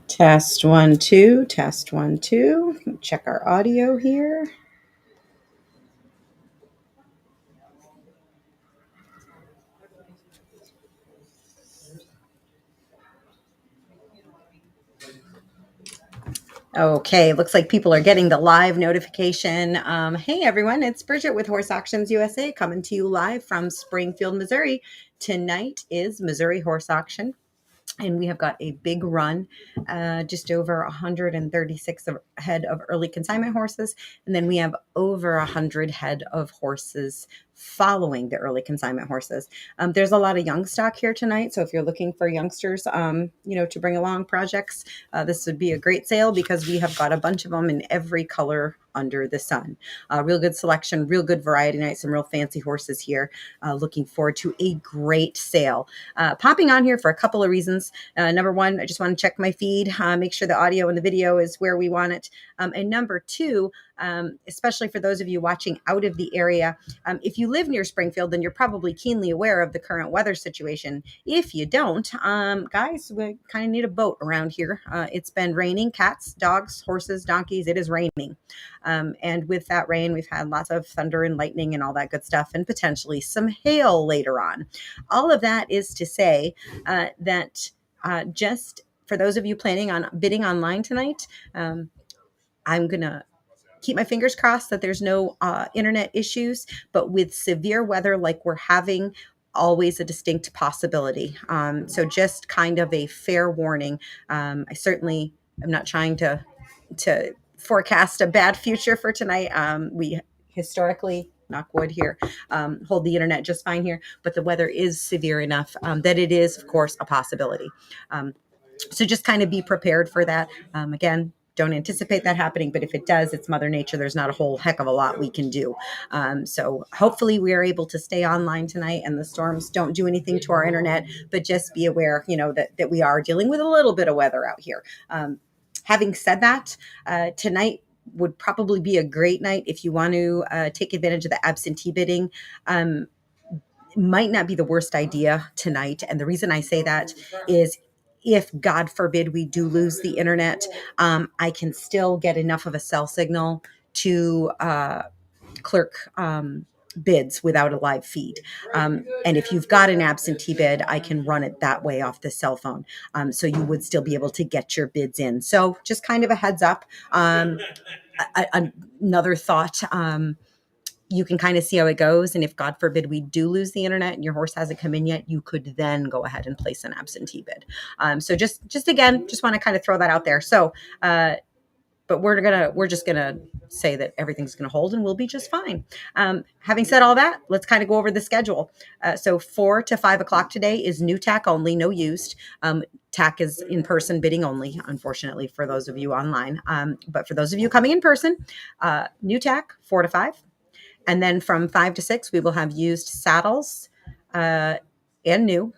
Test 1 2, test 1 2. Check our audio here. Okay, looks like people are getting the live notification. Hey everyone, it's Bridget with Horse Auctions USA coming to you live from Springfield, Missouri. Tonight is Missouri Horse Auction. And we have got a big run, just over 136 head of early consignment horses. And then we have over 100 head of horses following the early consignment horses. There's a lot of young stock here tonight. So if you're looking for youngsters, to bring along projects, this would be a great sale because we have got a bunch of them in every color under the sun. Real good selection, real good variety night, some real fancy horses here. Looking forward to a great sale. Popping on here for a couple of reasons. Number one, I just want to check my feed, make sure the audio and the video is where we want it. And number two, especially for those of you watching out of the area, if you live near Springfield, then you're probably keenly aware of the current weather situation. If you don't, guys, we kind of need a boat around here. It's been raining, cats, dogs, horses, donkeys. It is raining. And with that rain, we've had lots of thunder and lightning and all that good stuff, and potentially some hail later on. All of that is to say that just for those of you planning on bidding online tonight, I'm going to keep my fingers crossed that there's no internet issues, but with severe weather like we're having, always a distinct possibility. So just kind of a fair warning. I certainly am not trying to forecast a bad future for tonight. We historically, knock wood here, hold the internet just fine here, but the weather is severe enough that it is, of course, a possibility. So just kind of be prepared for that. Again, don't anticipate that happening, but if it does, it's Mother Nature. There's not a whole heck of a lot we can do. So hopefully we are able to stay online tonight and the storms don't do anything to our internet, but just be aware, that we are dealing with a little bit of weather out here. Having said that, tonight would probably be a great night if you want to take advantage of the absentee bidding. Might not be the worst idea tonight. And the reason I say that is if, God forbid, we do lose the internet, I can still get enough of a cell signal to clerk bids without a live feed. And if you've got an absentee bid, I can run it that way off the cell phone. So you would still be able to get your bids in. So just kind of a heads up. Another thought, you can kind of see how it goes. And if, God forbid, we do lose the internet and your horse hasn't come in yet, you could then go ahead and place an absentee bid. So just again, just want to kind of throw that out there. So, but we're just gonna say that everything's gonna hold and we'll be just fine. Having said all that, let's kind of go over the schedule. So 4 to 5 o'clock today is new tack only, no used. Tack is in person bidding only, unfortunately, for those of you online. But for those of you coming in person, new tack 4 to 5. And then from 5 to 6, we will have used saddles and new.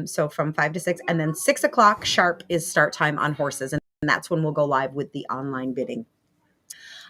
So from 5 to 6, and then 6 o'clock sharp is start time on horses. And that's when we'll go live with the online bidding.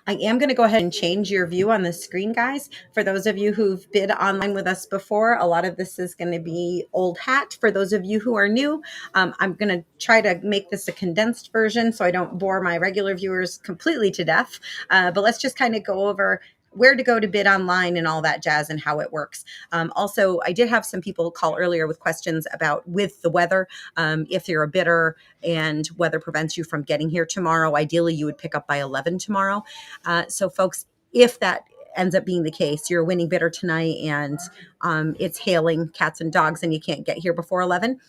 I am going to go ahead and change your view on the screen, guys. For those of you who've bid online with us before, a lot of this is going to be old hat. For those of you who are new, I'm going to try to make this a condensed version so I don't bore my regular viewers completely to death. But let's just kind of go over where to go to bid online and all that jazz and how it works. Also, I did have some people call earlier with questions about with the weather. If you're a bidder and weather prevents you from getting here tomorrow, ideally you would pick up by 11 tomorrow. So folks, if that ends up being the case, you're a winning bidder tonight and it's hailing cats and dogs and you can't get here before 11,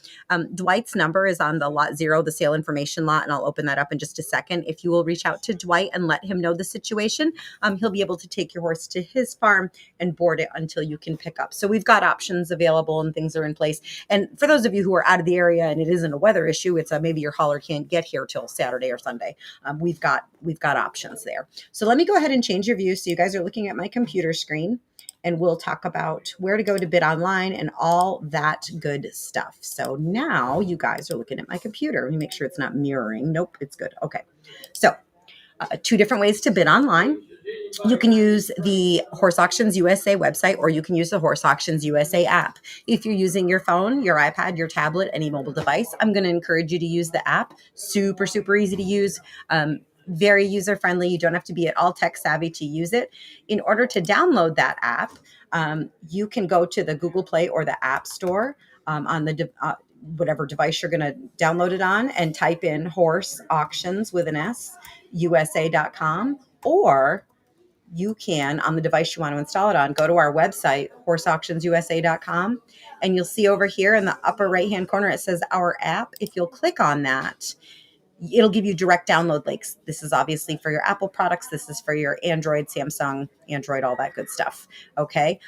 Dwight's number is on the lot 0, the sale information lot, and I'll open that up in just a second. If you will reach out to Dwight and let him know the situation, he'll be able to take your horse to his farm and board it until you can pick up. So we've got options available and things are in place. And for those of you who are out of the area and it isn't a weather issue, it's maybe your hauler can't get here till Saturday or Sunday. We've got options there. So let me go ahead and change your view so you guys are looking at my computer screen, and we'll talk about where to go to bid online and all that good stuff. So now you guys are looking at my computer. Let me make sure it's not mirroring. Nope, it's good. Okay. So 2 different ways to bid online. You can use the Horse Auctions USA website, or you can use the Horse Auctions USA app. If you're using your phone, your iPad, your tablet, any mobile device, I'm going to encourage you to use the app. Super, super easy to use. Very user-friendly. You don't have to be at all tech savvy to use it. In order to download that app, you can go to the Google Play or the App Store on the whatever device you're going to download it on, and type in Horse Auctions with an S, USA.com, or you can, on the device you want to install it on, go to our website, horseauctionsusa.com, and you'll see over here in the upper right-hand corner, it says Our App. If you'll click on that, it'll give you direct download links. This is obviously for your Apple products. This is for your Android, Samsung, Android, all that good stuff. Okay.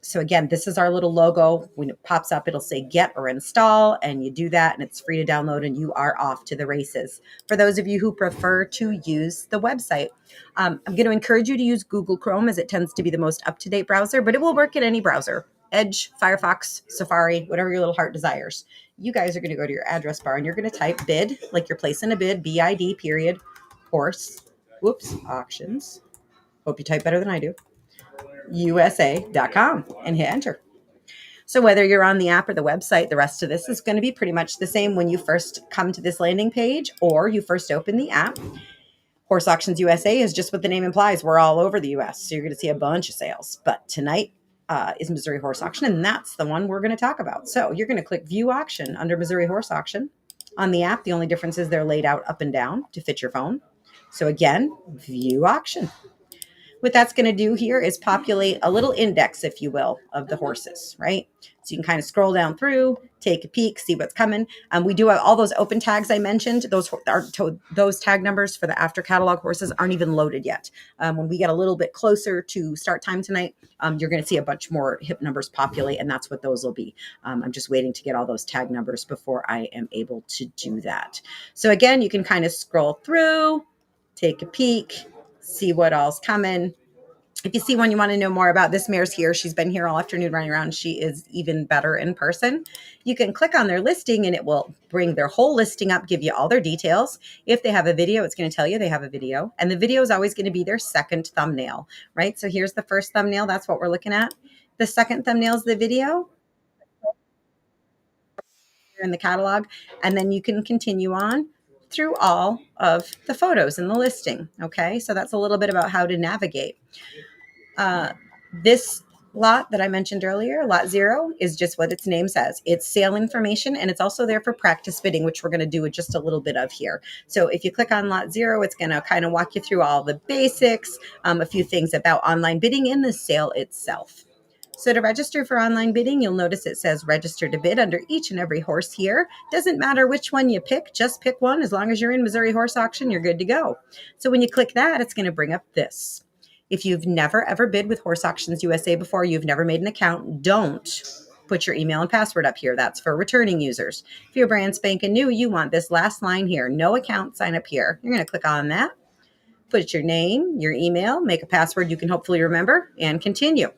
So again, this is our little logo. When it pops up, it'll say get or install, and you do that and it's free to download and you are off to the races. For those of you who prefer to use the website, I'm going to encourage you to use Google Chrome, as it tends to be the most up-to-date browser, but it will work in any browser. Edge, Firefox, Safari, whatever your little heart desires. You guys are going to go to your address bar and you're going to type bid, like you're placing a bid, BID, period, horse, auctions. Hope you type better than I do. USA.com and hit enter. So whether you're on the app or the website, the rest of this is going to be pretty much the same when you first come to this landing page or you first open the app. Horse Auctions USA is just what the name implies. We're all over the US, so you're going to see a bunch of sales. But tonight is Missouri Horse Auction, and that's the one we're going to talk about. So you're going to click View Auction under Missouri Horse Auction. On the app, the only difference is they're laid out up and down to fit your phone. So again, View Auction. What that's going to do here is populate a little index, if you will, of the horses, right? So you can kind of scroll down through, take a peek, see what's coming. We do have all those open tags I mentioned. Those tag numbers for the after catalog horses aren't even loaded yet. When we get a little bit closer to start time tonight, you're going to see a bunch more hip numbers populate, and that's what those will be. I'm just waiting to get all those tag numbers before I am able to do that. So again, you can kind of scroll through, take a peek, see what all's coming. If you see one you want to know more about, this mare's here. She's been here all afternoon running around. She is even better in person. You can click on their listing and it will bring their whole listing up, give you all their details. If they have a video, it's going to tell you they have a video. And the video is always going to be their second thumbnail, right? So here's the first thumbnail. That's what we're looking at. The second thumbnail is the video in the catalog. And then you can continue on through all of the photos in the listing. Okay, so that's a little bit about how to navigate. This lot that I mentioned earlier, lot 0, is just what its name says. It's sale information, and it's also there for practice bidding, which we're going to do just a little bit of here. So if you click on lot 0, it's going to kind of walk you through all the basics, a few things about online bidding and the sale itself. So to register for online bidding, you'll notice it says register to bid under each and every horse here. Doesn't matter which one you pick, just pick one. As long as you're in Missouri Horse Auction, you're good to go. So when you click that, it's going to bring up this. If you've never ever bid with Horse Auctions USA before, you've never made an account, don't put your email and password up here. That's for returning users. If you're brand spanking new, you want this last line here, no account, sign up here. You're going to click on that, put your name, your email, make a password you can hopefully remember, and continue.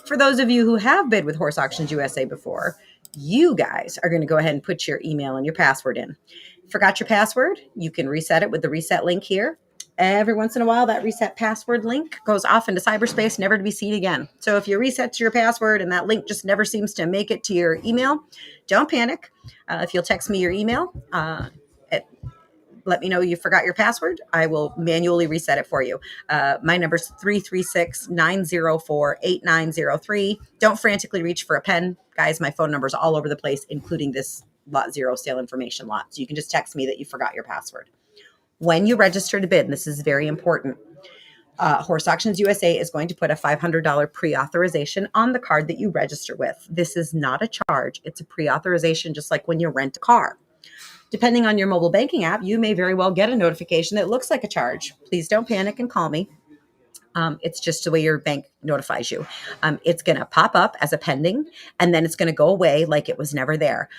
For those of you who have bid with Horse Auctions USA before, you guys are going to go ahead and put your email and your password in. Forgot your password? You can reset it with the reset link here. Every once in a while, that reset password link goes off into cyberspace, never to be seen again. So if you reset to your password and that link just never seems to make it to your email, don't panic. If you'll text me your email, let me know you forgot your password. I will manually reset it for you. My number is 336-904-8903. Don't frantically reach for a pen. Guys, my phone number is all over the place, including this lot 0 sale information lot. So you can just text me that you forgot your password. When you register to bid, and this is very important, Horse Auctions USA is going to put a $500 pre-authorization on the card that you register with. This is not a charge. It's a pre-authorization, just like when you rent a car. Depending on your mobile banking app, you may very well get a notification that looks like a charge. Please don't panic and call me. It's just the way your bank notifies you. It's going to pop up as a pending, and then it's going to go away like it was never there.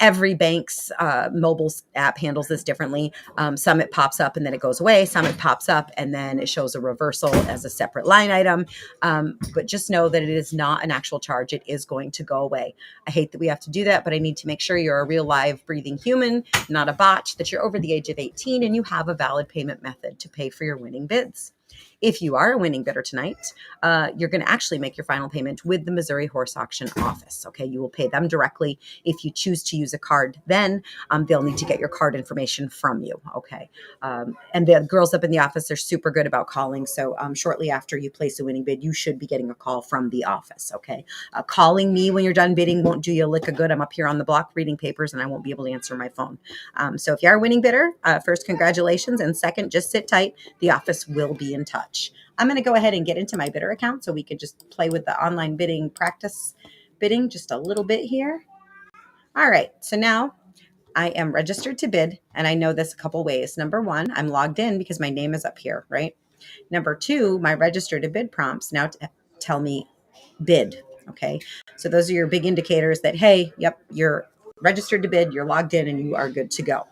Every bank's mobile app handles this differently. Some it pops up and then it goes away. Some it pops up and then it shows a reversal as a separate line item. But just know that it is not an actual charge. It is going to go away. I hate that we have to do that, but I need to make sure you're a real live breathing human, not a bot, that you're over the age of 18 and you have a valid payment method to pay for your winning bids. If you are a winning bidder tonight, you're going to actually make your final payment with the Missouri Horse Auction office. Okay, you will pay them directly. If you choose to use a card, then they'll need to get your card information from you. Okay, and the girls up in the office are super good about calling. So shortly after you place a winning bid, you should be getting a call from the office. Okay, calling me when you're done bidding won't do you a lick of good. I'm up here on the block reading papers, and I won't be able to answer my phone. So if you are a winning bidder, first, congratulations, and second, just sit tight. The office will be in touch. I'm going to go ahead and get into my bidder account so we could just play with the online bidding practice bidding just a little bit here. All right, so now I am registered to bid, and I know this a couple ways. Number one, I'm logged in because my name is up here, right? Number two, my register to bid prompts now tell me bid. Okay, so those are your big indicators that, hey, yep, you're registered to bid, you're logged in, and you are good to go.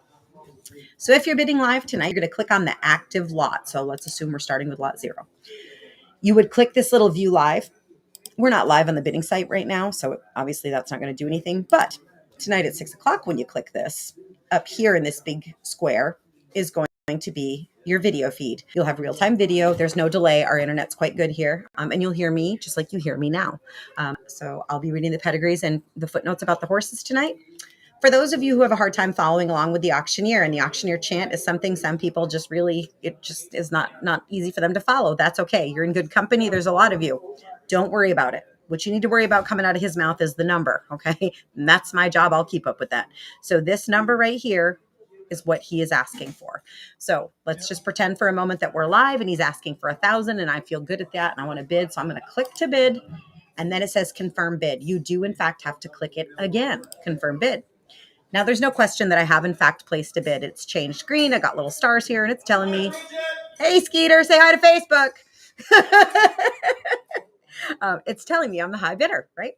So if you're bidding live tonight, you're going to click on the active lot. So let's assume we're starting with lot 0. You would click this little view live. We're not live on the bidding site right now, so obviously that's not going to do anything. But tonight at 6 o'clock, when you click this, up here in this big square is going to be your video feed. You'll have real-time video. There's no delay. Our internet's quite good here. And you'll hear me just like you hear me now. So I'll be reading the pedigrees and the footnotes about the horses tonight. For those of you who have a hard time following along with the auctioneer, and the auctioneer chant is something some people just really, it just is not easy for them to follow. That's okay. You're in good company. There's a lot of you. Don't worry about it. What you need to worry about coming out of his mouth is the number. Okay. And that's my job. I'll keep up with that. So this number right here is what he is asking for. So let's just pretend for a moment that we're live and he's asking for 1,000 and I feel good at that and I want to bid. So I'm going to click to bid, and then it says confirm bid. You do in fact have to click it again, confirm bid. Now, there's no question that I have, in fact, placed a bid. It's changed green. I got little stars here, and it's telling me, hey, Skeeter, say hi to Facebook. It's telling me I'm the high bidder, right?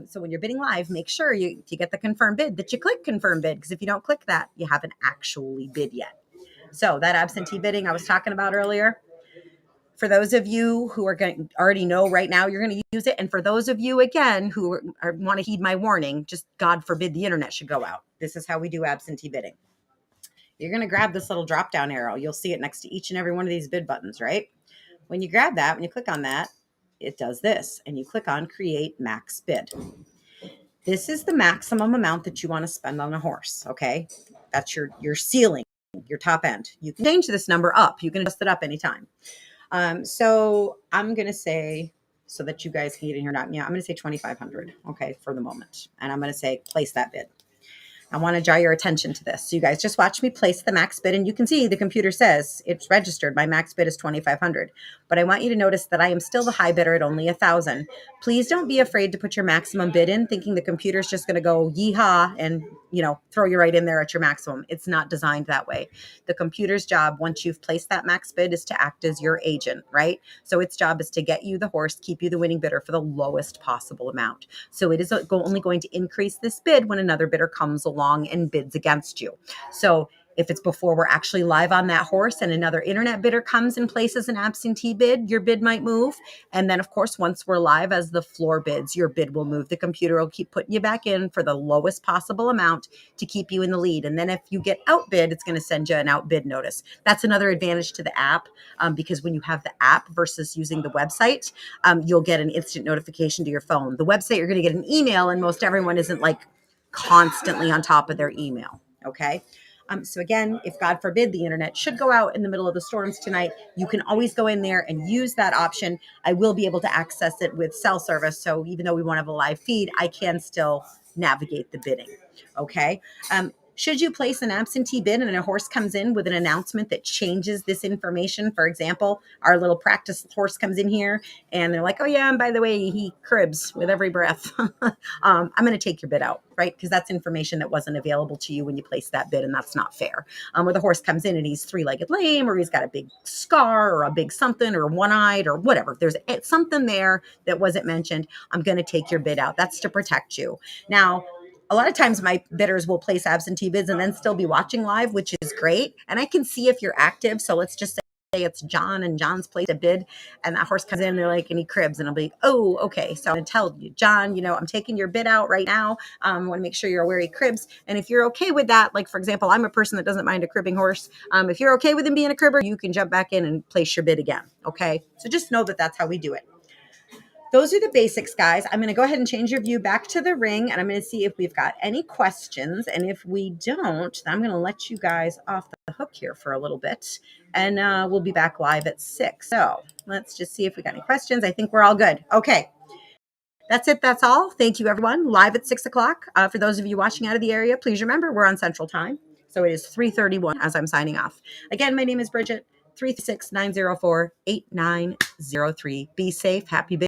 So when you're bidding live, make sure you get the confirm bid, that you click confirm bid, because if you don't click that, you haven't actually bid yet. So that absentee bidding I was talking about earlier, for those of you who are going to already know right now, you're going to use it. And for those of you, again, who want to heed my warning, just God forbid the internet should go out. This is how we do absentee bidding. You're going to grab this little drop down arrow. You'll see it next to each and every one of these bid buttons, right? When you grab that, when you click on that, it does this. And you click on create max bid. This is the maximum amount that you want to spend on a horse, okay? That's your ceiling, your top end. You can change this number up. You can adjust it up anytime. So I'm going to say, so that you guys can get in here, I'm going to say 2,500. Okay. For the moment. And I'm going to say, place that bid. I want to draw your attention to this. So you guys just watch me place the max bid, and you can see the computer says it's registered. My max bid is 2,500, but I want you to notice that I am still the high bidder at only 1,000. Please don't be afraid to put your maximum bid in, thinking the computer's just going to go yeehaw and, throw you right in there at your maximum. It's not designed that way. The computer's job, once you've placed that max bid, is to act as your agent, right? So its job is to get you the horse, keep you the winning bidder for the lowest possible amount. So it is only going to increase this bid when another bidder comes along and bids against you. So if it's before we're actually live on that horse and another internet bidder comes and places an absentee bid, your bid might move. And then, of course, once we're live as the floor bids, your bid will move. The computer will keep putting you back in for the lowest possible amount to keep you in the lead. And then if you get outbid, it's going to send you an outbid notice. That's another advantage to the app, because when you have the app versus using the website, you'll get an instant notification to your phone. The website, you're going to get an email, and most everyone isn't like constantly on top of their email. Okay. So again, if God forbid the internet should go out in the middle of the storms tonight, you can always go in there and use that option. I will be able to access it with cell service. So even though we won't have a live feed, I can still navigate the bidding. Okay. Should you place an absentee bid and a horse comes in with an announcement that changes this information? For example, our little practice horse comes in here and they're like, oh yeah, and by the way, he cribs with every breath. I'm going to take your bid out, right? Because that's information that wasn't available to you when you placed that bid, and that's not fair. Where the horse comes in and he's three-legged lame, or he's got a big scar or a big something, or one-eyed, or whatever. There's something there that wasn't mentioned. I'm going to take your bid out. That's to protect you. Now, a lot of times my bidders will place absentee bids and then still be watching live, which is great. And I can see if you're active. So let's just say it's John, and John's placed a bid and that horse comes in and they're like, and he cribs, and I'll be, oh, okay. So I'm going to tell you, John, I'm taking your bid out right now. I want to make sure you're aware he cribs. And if you're okay with that, like, for example, I'm a person that doesn't mind a cribbing horse. If you're okay with him being a cribber, you can jump back in and place your bid again. Okay. So just know that that's how we do it. Those are the basics, guys. I'm going to go ahead and change your view back to the ring, and I'm going to see if we've got any questions. And if we don't, then I'm going to let you guys off the hook here for a little bit, and we'll be back live at 6. So let's just see if we got any questions. I think we're all good. Okay. That's it. That's all. Thank you, everyone. Live at 6 o'clock. For those of you watching out of the area, please remember we're on Central Time. So it is 3:31 as I'm signing off. Again, my name is Bridget, 36904-8903. Be safe. Happy